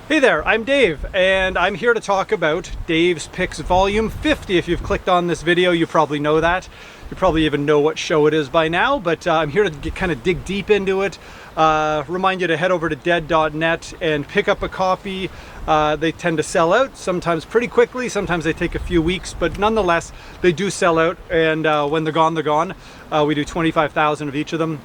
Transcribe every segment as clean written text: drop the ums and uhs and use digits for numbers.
Hey there, I'm Dave, and I'm here to talk about Dave's Picks Volume 50. If you've clicked on this video, you probably know that. You probably even know what show it is by now, but I'm here to kind of dig deep into it. Remind you to head over to dead.net and pick up a copy. They tend to sell out, sometimes pretty quickly, sometimes they take a few weeks, but nonetheless, they do sell out, and when they're gone, they're gone. We do 25,000 of each of them,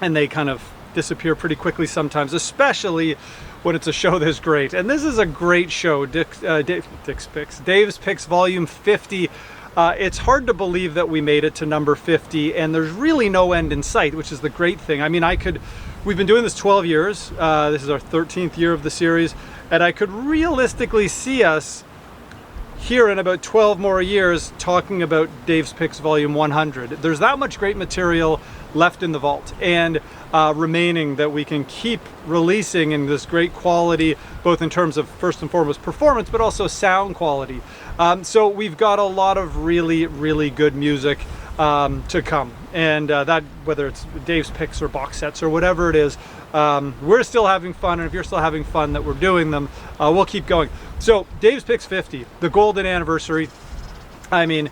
and they kind of disappear pretty quickly sometimes, especially when it's a show this great. And this is a great show, Dave's Picks Volume 50. It's hard to believe that we made it to number 50, and there's really no end in sight, which is the great thing. I mean, we've been doing this 12 years. This is our 13th year of the series, and I could realistically see us here in about 12 more years talking about Dave's Picks Volume 100. There's that much great material left in the vault and remaining that we can keep releasing in this great quality, both in terms of first and foremost performance, but also sound quality. So we've got a lot of really good music to come, and that, whether it's Dave's Picks or box sets or whatever it is, we're still having fun, and if you're still having fun that we're doing them, we'll keep going. So Dave's Picks 50, the golden anniversary. I mean,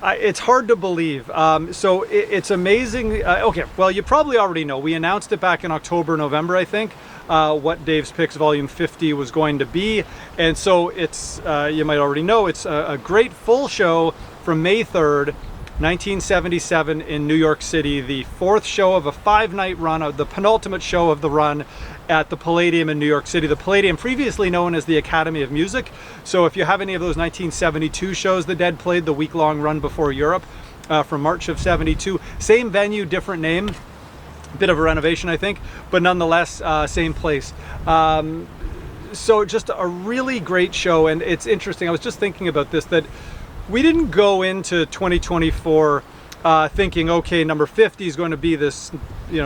it's hard to believe. So it's amazing. Okay, well, you probably already know. We announced it back in October, November, I think, what Dave's Picks Volume 50 was going to be. And so it's, you might already know, it's a great full show from May 3rd, 1977 in New York City, the fourth show of a 5-night run, the penultimate show of the run at the Palladium in New York City. The Palladium, previously known as the Academy of Music. So if you have any of those 1972 shows the Dead played, the week-long run before Europe, from March of 72, same venue, different name, bit of a renovation, I think, but nonetheless, same place. So just a really great show, and it's interesting. I was just thinking about this, that we didn't go into 2024 thinking, okay, number 50 is going to be this,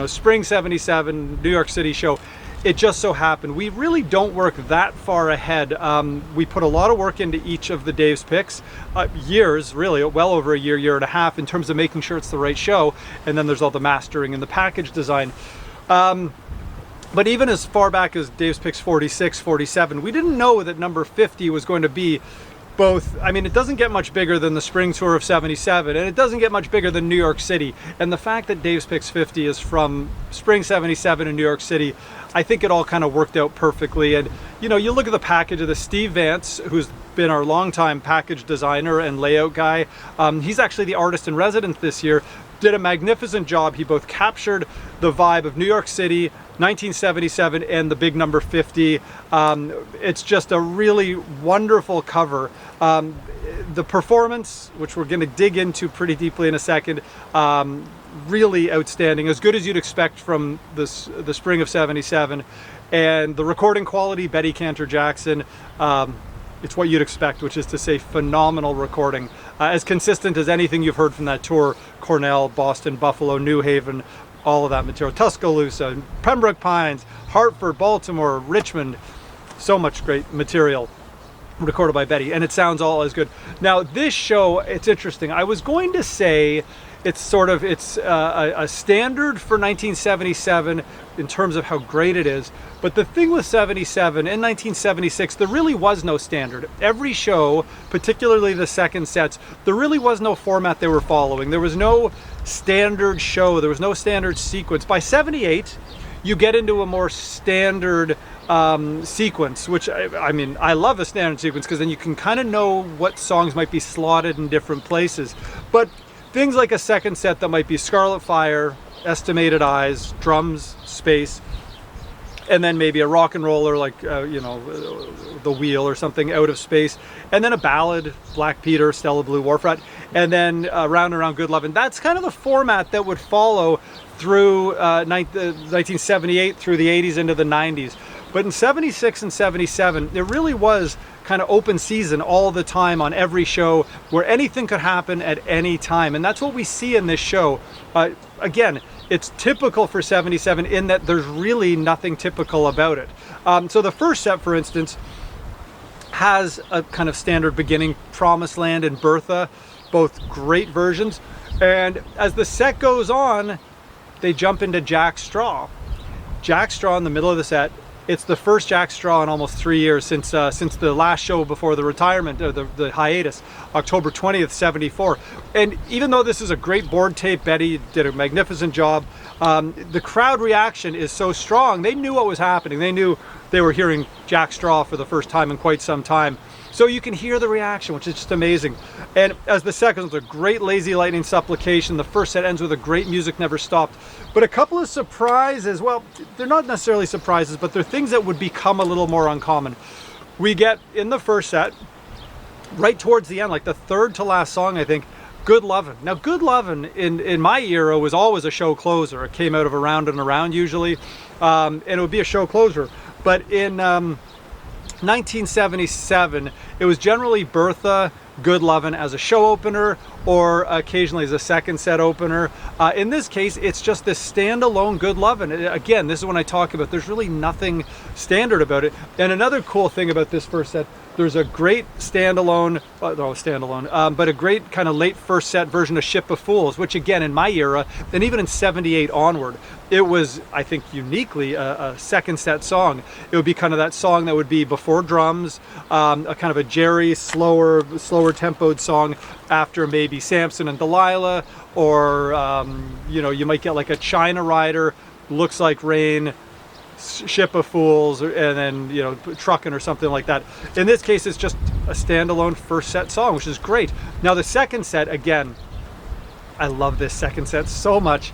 spring 77 New York City show. It just so happened. We really don't work that far ahead. We put a lot of work into each of the Dave's Picks, years, really, well over a year and a half, in terms of making sure it's the right show. And then there's all the mastering and the package design. But even as far back as Dave's Picks 46, 47, we didn't know that number 50 was going to be both. I mean, it doesn't get much bigger than the spring tour of 77, and it doesn't get much bigger than New York City. And the fact that Dave's Picks 50 is from spring 77 in New York City, I think it all kind of worked out perfectly. And you look at the package of the Steve Vance, who's been our longtime package designer and layout guy. He's actually the artist in residence this year. Did a magnificent job. He both captured the vibe of New York City, 1977, and the big number 50. It's just a really wonderful cover. The performance, which we're going to dig into pretty deeply in a second, really outstanding, as good as you'd expect from the spring of 77. And the recording quality, Betty Cantor Jackson, it's what you'd expect, which is to say phenomenal recording. As consistent as anything you've heard from that tour: Cornell, Boston, Buffalo, New Haven, all of that material, Tuscaloosa, Pembroke Pines, Hartford, Baltimore, Richmond. So much great material recorded by Betty, and it sounds all as good. Now this show, it's interesting. I was going to say it's a standard for 1977 in terms of how great it is, but the thing with 77, in 1976, there really was no standard. Every show, particularly the second sets, there really was no format they were following. There was no standard show, there was no standard sequence. By 78, you get into a more standard sequence, which I mean, I love a standard sequence, because then you can kind of know what songs might be slotted in different places. But things like a second set that might be Scarlet Fire, Estimated Eyes, drums, space, and then maybe a rock and roller like The Wheel or something, Out of Space, and then a ballad, Black Peter, Stella Blue, Warfrat, and then Round and Around Good Lovin'. That's kind of the format that would follow through 1978 through the 80s into the 90s. But in 76 and 77, there really was kind of open season all the time on every show, where anything could happen at any time. And that's what we see in this show. Again, it's typical for 77 in that there's really nothing typical about it. So the first set, for instance, has a kind of standard beginning, Promised Land and Bertha, both great versions. And as the set goes on, they jump into Jack Straw. Jack Straw in the middle of the set It's the first Jack Straw in almost 3 years since the last show before the retirement, the hiatus, October 20th, 74. And even though this is a great board tape, Betty did a magnificent job. The crowd reaction is so strong. They knew what was happening. They knew they were hearing Jack Straw for the first time in quite some time. So you can hear the reaction, which is just amazing. And as the second one's a great Lazy Lightning supplication. The first set ends with a great Music Never Stopped. But a couple of surprises, well, they're not necessarily surprises, but they're things that would become a little more uncommon. We get in the first set, right towards the end, like the third to last song, I think, Good Lovin'. Now, Good Lovin' in my era was always a show closer. It came out of Around and Around usually, and it would be a show closer. But in 1977, it was generally Bertha, Good Lovin' as a show opener, or occasionally as a second set opener. In this case, it's just this standalone Good Lovin'. Again, this is when I talk about there's really nothing standard about it. And another cool thing about this first set, there's a great standalone, but a great kind of late first set version of Ship of Fools, which again, in my era, and even in 78 onward, it was, I think, uniquely a second set song. It would be kind of that song that would be before drums, a kind of a Jerry, slower tempoed song after maybe Samson and Delilah, or, you know, you might get like a China Rider, Looks Like Rain, Ship of Fools, and then, you know, Truckin' or something like that. In this case, it's just a standalone first set song, which is great. Now the second set, again, I love this second set so much.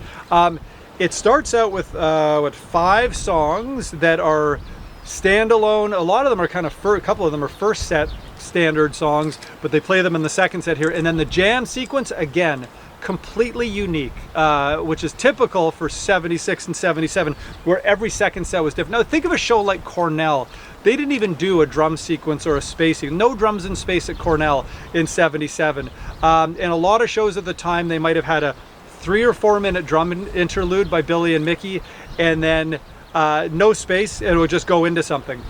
It starts out with 5 songs that are standalone. A lot of them are kind of, a couple of them are first set standard songs, but they play them in the second set here. And then the jam sequence, again, completely unique, which is typical for 76 and 77, where every second set was different. Now think of a show like Cornell. They didn't even do a drum sequence or a spacing. No drums in space at Cornell in 77. And a lot of shows at the time, they might have had a 3 or 4 minute drum interlude by Billy and Mickey, and then no space, and it would just go into something.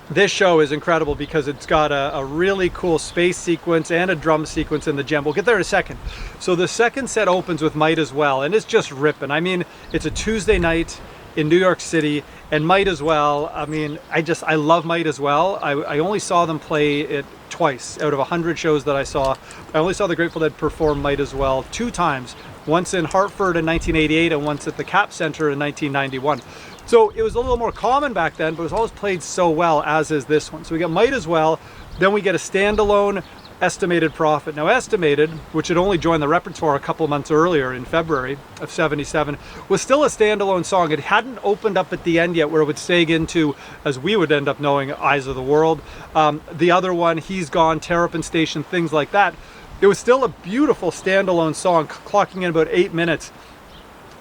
This show is incredible because it's got a really cool space sequence and a drum sequence in the jam. We'll get there in a second. So the second set opens with Might As Well, and it's just ripping. I mean, it's a Tuesday night in New York City, and Might As Well, I mean, I love Might As Well. I only saw them play it twice out of 100 shows that I saw. I only saw the Grateful Dead perform Might As Well 2 times, once in Hartford in 1988 and once at the Cap Center in 1991. So it was a little more common back then, but it was always played so well, as is this one. So we get Might As Well, then we get a standalone Estimated Profit. Now Estimated, which had only joined the repertoire a couple months earlier in February of 77, was still a standalone song. It hadn't opened up at the end yet where it would seg into, as we would end up knowing, Eyes of the World. The other one, He's Gone, Terrapin Station, things like that. It was still a beautiful standalone song, clocking in about 8 minutes.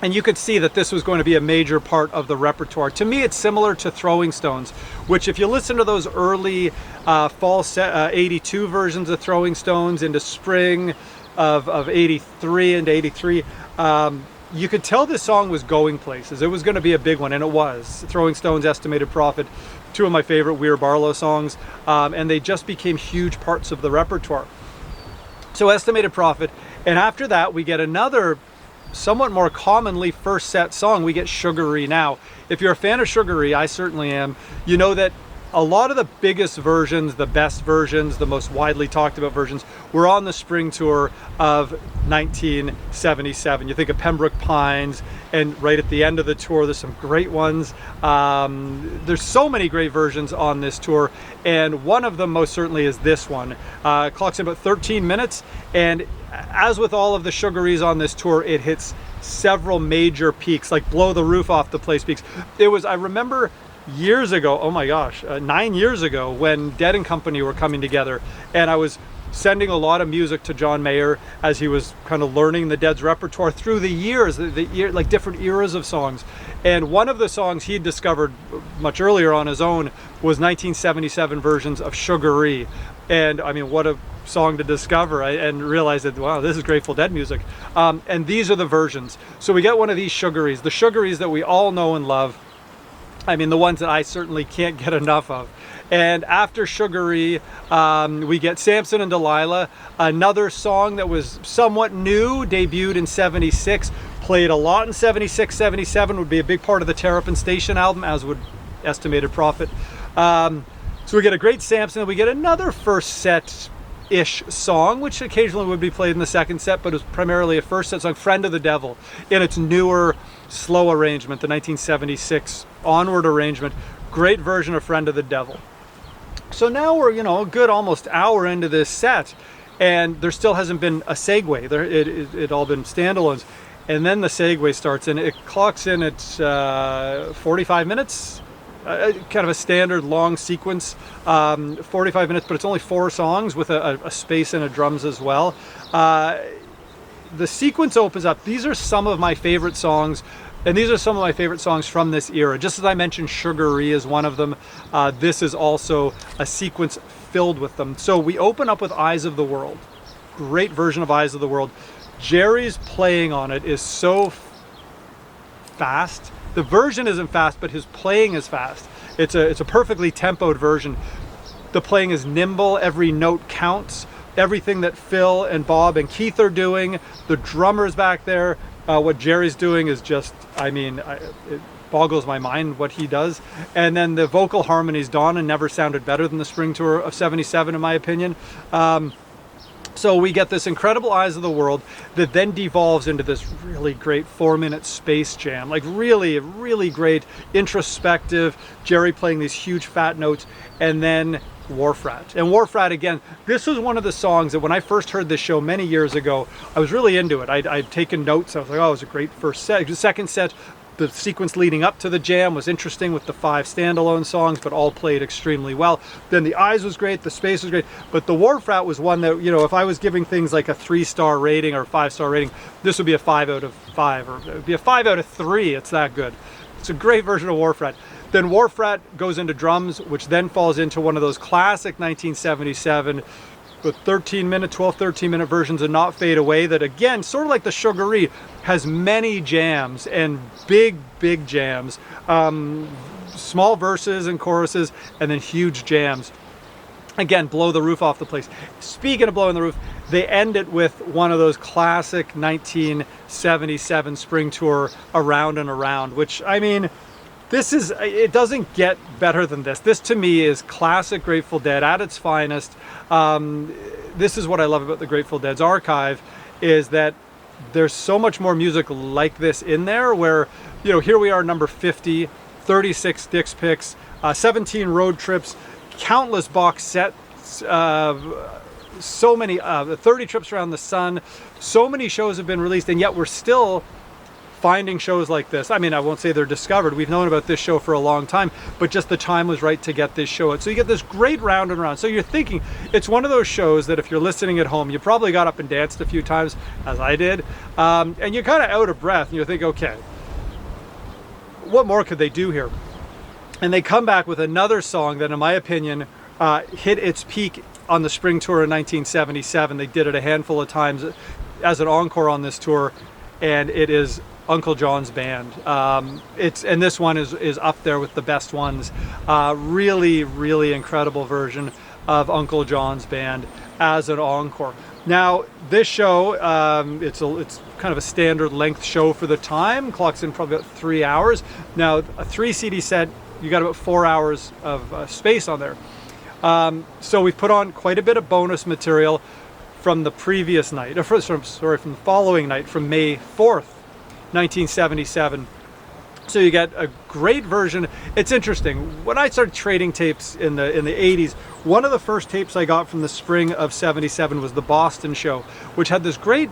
And you could see that this was going to be a major part of the repertoire. To me, it's similar to Throwing Stones, which if you listen to those early fall 82 versions of Throwing Stones into spring of 83 and 83, you could tell this song was going places. It was going to be a big one, and it was. Throwing Stones, Estimated Profit, 2 of my favorite Weir Barlow songs, and they just became huge parts of the repertoire. So Estimated Profit, and after that we get another somewhat more commonly first set song. We get Sugaree. Now, if you're a fan of Sugaree, I certainly am, you know that a lot of the biggest versions, the best versions, the most widely talked about versions were on the spring tour of 1977. You think of Pembroke Pines, and right at the end of the tour, there's some great ones. There's so many great versions on this tour, and one of them most certainly is this one. Clocks in about 13 minutes, and as with all of the Sugarees on this tour, it hits several major peaks, like blow the roof off the place peaks. It was, I remember years ago, oh my gosh, 9 years ago, when Dead and Company were coming together, and I was sending a lot of music to John Mayer as he was kind of learning the Dead's repertoire through the years, like different eras of songs. And one of the songs he discovered much earlier on his own was 1977 versions of Sugaree. And I mean, what a song to discover, and realize that, wow, this is Grateful Dead music. And these are the versions. So we get one of these Sugarees, the Sugarees that we all know and love. I mean, the ones that I certainly can't get enough of. And after Sugaree, we get Samson and Delilah, another song that was somewhat new, debuted in 76, played a lot in 76, 77, would be a big part of the Terrapin Station album, as would estimated profit. So we get a great Samson, and we get another first set-ish song, which occasionally would be played in the second set, but it was primarily a first set song, Friend of the Devil, in its newer, slow arrangement, the 1976 Onward arrangement. Great version of Friend of the Devil. So now we're, a good almost hour into this set, and there still hasn't been a segue. It all been standalones. And then the segue starts, and it clocks in at 45 minutes. Kind of a standard long sequence, 45 minutes, but it's only 4 songs with a space and a drums as well. The sequence opens up. These are some of my favorite songs, and these are some of my favorite songs from this era. Just as I mentioned, Sugaree is one of them. This is also a sequence filled with them. So we open up with Eyes of the World. Great version of Eyes of the World. Jerry's playing on it is so fast. The version isn't fast, but his playing is fast. It's a perfectly tempoed version. The playing is nimble, every note counts. Everything that Phil and Bob and Keith are doing, the drummers back there, what Jerry's doing is just, it boggles my mind what he does. And then the vocal harmonies, Donna never sounded better than the spring tour of '77 in my opinion. So we get this incredible Eyes of the World that then devolves into this really great 4-minute space jam. Like really, really great introspective, Jerry playing these huge fat notes, and then Warfrat. And Warfrat, again, this was one of the songs that when I first heard this show many years ago, I was really into it. I'd taken notes. I was like, oh, it was a great first set. Second set, the sequence leading up to the jam was interesting with the 5 standalone songs, but all played extremely well. Then the Eyes was great, the space was great, but the Warfrat was one that, if I was giving things like a 3-star rating or a 5-star rating, this would be a 5 out of 5, or it would be a 5 out of 3. It's that good. It's a great version of Warfrat. Then Warfrat goes into drums, which then falls into one of those classic 1977 with 12, 13-minute versions of Not Fade Away that, again, sort of like the Sugaree, has many jams and big jams. Small verses and choruses, and then huge jams. Again, blow the roof off the place. Speaking of blowing the roof, they end it with one of those classic 1977 spring tour Around and Around, which, it doesn't get better than this. This to me is classic Grateful Dead at its finest. This is what I love about the Grateful Dead's archive, is that there's so much more music like this in there where, here we are, number 50, 36 Dick's Picks, 17 road trips, countless box sets, so many, 30 trips around the sun, so many shows have been released, and yet we're still finding shows like this. I won't say they're discovered. We've known about this show for a long time, but just the time was right to get this show out. So you get this great round and round. So you're thinking, it's one of those shows that if you're listening at home, you probably got up and danced a few times, as I did, and you're kind of out of breath, and you think, okay, what more could they do here? And they come back with another song that, in my opinion, hit its peak on the spring tour in 1977. They did it a handful of times as an encore on this tour, and it is Uncle John's Band. And this one is up there with the best ones. Really incredible version of Uncle John's Band as an encore. Now this show, it's kind of a standard length show for the time. Clocks in probably about 3 hours. Now a 3 CD set, you got about 4 hours of space on there. So we've put on quite a bit of bonus material from the previous night, from the following night, from May 4th. 1977. So you get a great version. It's interesting. When I started trading tapes in the 80s, one of the first tapes I got from the spring of '77 was the Boston show, which had this great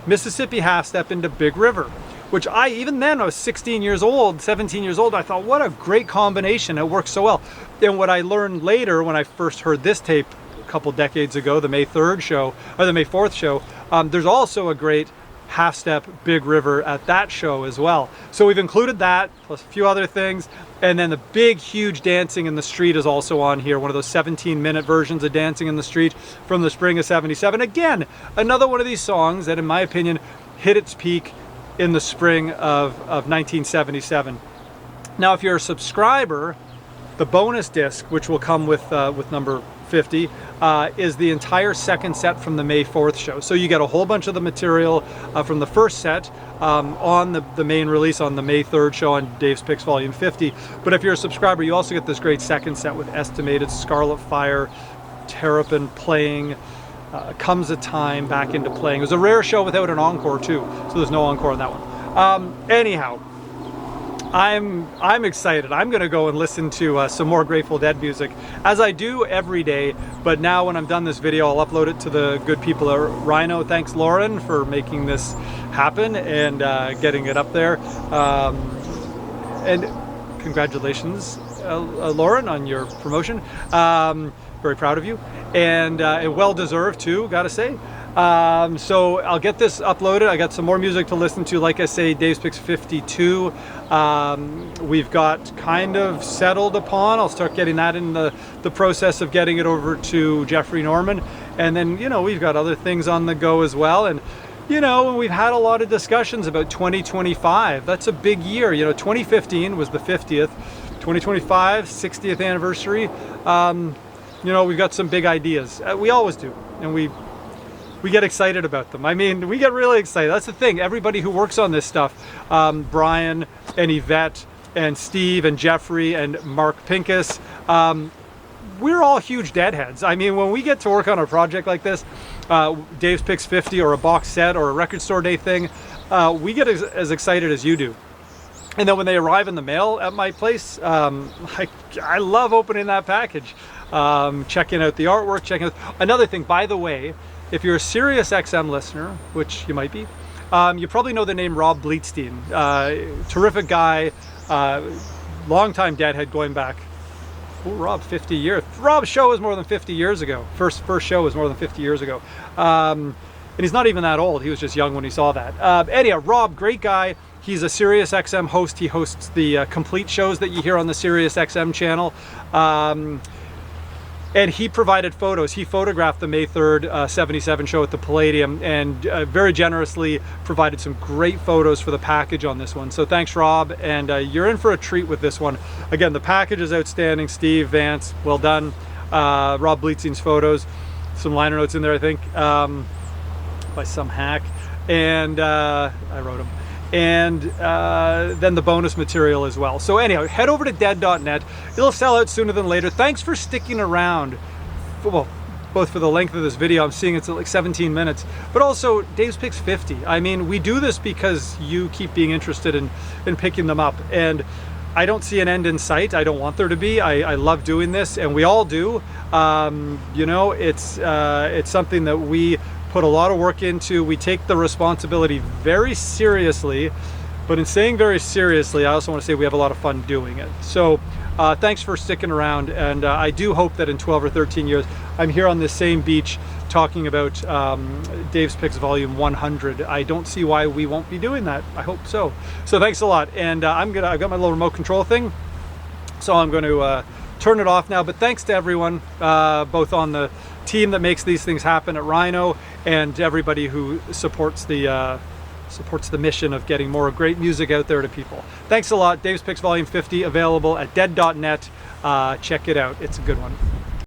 Mississippi half step into Big River, which even then I was 16 years old, 17 years old. I thought, what a great combination. It works so well. And what I learned later when I first heard this tape a couple decades ago, the May 3rd show, or the May 4th show, there's also a great half step Big River at that show as well. So we've included that plus a few other things, and then the big huge Dancing in the Street is also on here, one of those 17-minute versions of Dancing in the Street from the spring of '77. Again, another one of these songs that in my opinion hit its peak in the spring of 1977. Now if you're a subscriber, the bonus disc, which will come with number 50 is the entire second set from the May 4th show. So you get a whole bunch of the material from the first set on the main release on the May 3rd show on Dave's Picks Volume 50. But if you're a subscriber, you also get this great second set with Estimated, Scarlet Fire, Terrapin playing, Comes a Time back into playing. It was a rare show without an encore too, so there's no encore on that one. Anyhow, I'm excited. I'm going to go and listen to some more Grateful Dead music, as I do every day. But now when I'm done this video, I'll upload it to the good people at Rhino. Thanks, Lauren, for making this happen and getting it up there. And congratulations, Lauren, on your promotion. Very proud of you, and well deserved too, gotta say. So I'll get this uploaded. I got some more music to listen to. Like I say, Dave's Picks 52 we've got kind of settled upon. I'll start getting that in the process of getting it over to Jeffrey Norman, and then, you know, we've got other things on the go as well. And you know, we've had a lot of discussions about 2025. That's a big year. You know, 2015 was the 50th, 2025 60th anniversary. You know, we've got some big ideas. We always do, and we get excited about them. I mean, we get really excited. That's the thing. Everybody who works on this stuff, Brian and Yvette and Steve and Jeffrey and Mark Pincus, we're all huge Deadheads. I mean, when we get to work on a project like this, Dave's Picks 50 or a box set or a record store day thing, we get as excited as you do. And then when they arrive in the mail at my place, I love opening that package. Checking out the artwork, checking out. Another thing, by the way, if you're a Sirius XM listener, which you might be, you probably know the name Rob Bleetstein. Terrific guy, longtime Deadhead going back. Oh, Rob, 50 years. Rob's show was more than 50 years ago. First show was more than 50 years ago. And he's not even that old. He was just young when he saw that. Anyhow, Rob, great guy. He's a Sirius XM host. He hosts the complete shows that you hear on the Sirius XM channel. And he provided photos. He photographed the May 3rd 77 show at the Palladium, and very generously provided some great photos for the package on this one. So thanks, Rob, and you're in for a treat with this one. Again, the package is outstanding. Steve, Vance, well done. Rob Bleetstein's photos, some liner notes in there, I think, by some hack, and I wrote them. And then the bonus material as well. So anyhow, head over to dead.net. It'll sell out sooner than later. Thanks for sticking around, well, both for the length of this video. I'm seeing it's at like 17 minutes, but also Dave's Picks 50. I mean, we do this because you keep being interested in picking them up, and I don't see an end in sight. I don't want there to be. I love doing this, and we all do. You know, it's something that we put a lot of work into. We take the responsibility very seriously, but in saying very seriously, I also want to say we have a lot of fun doing it. So thanks for sticking around, and I do hope that in 12 or 13 years I'm here on this same beach talking about Dave's Picks Volume 100. I don't see why we won't be doing that. I hope so. So thanks a lot, and I've got my little remote control thing, so I'm going to turn it off now. But thanks to everyone, both on the team that makes these things happen at Rhino, and everybody who supports the mission of getting more great music out there to people. Thanks a lot. Dave's Picks Volume 50 available at dead.net. Check it out. It's a good one.